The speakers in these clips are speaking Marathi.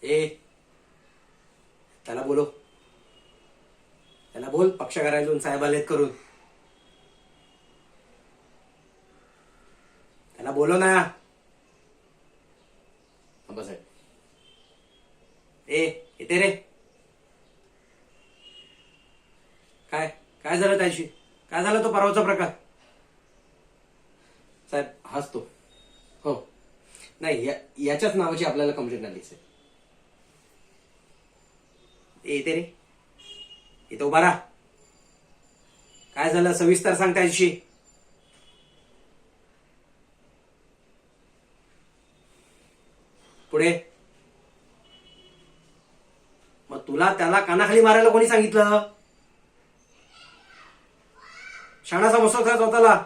ए, त्याला बोलो. त्याला बोल पक्ष करायला साहेब आलेत करून. त्याला बोलो ना. बस आहे. ए, येते रे. काय काय झालं त्याशी? काय झालं तो परवाचा प्रकार? साहेब हाच तो. हो. नाही, याच्याच नावाची आपल्याला कंप्लेंट आली आहे. येते रे. इथं उभा राहा. काय झालं सविस्तर सांग त्याशी. पुढे. मग तुला त्याला कानाखाली मारायला कोणी सांगितलं? शाणा समजतो का स्वतःला?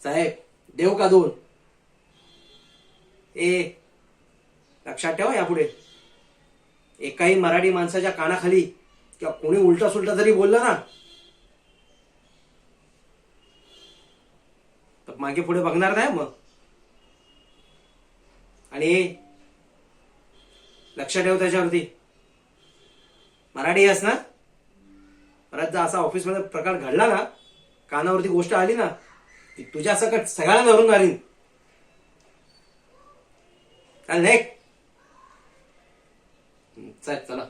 साहेब देव का दोन? ए, लक्षात ठेवा यापुढे एकाही मराठी माणसाच्या कानाखाली किंवा कोणी उलटा सुलटा जरी बोललं ना तर मागे पुढे बघणार नाही मग. आणि लक्ष ठेव त्याच्यावरती. मराठी आहेस ना? परत जर असा ऑफिसमध्ये प्रकार घडला ना, कानावरती गोष्ट आली ना, ती तुझ्या सकट सगळ्यांना धरून घालीन. चल चला.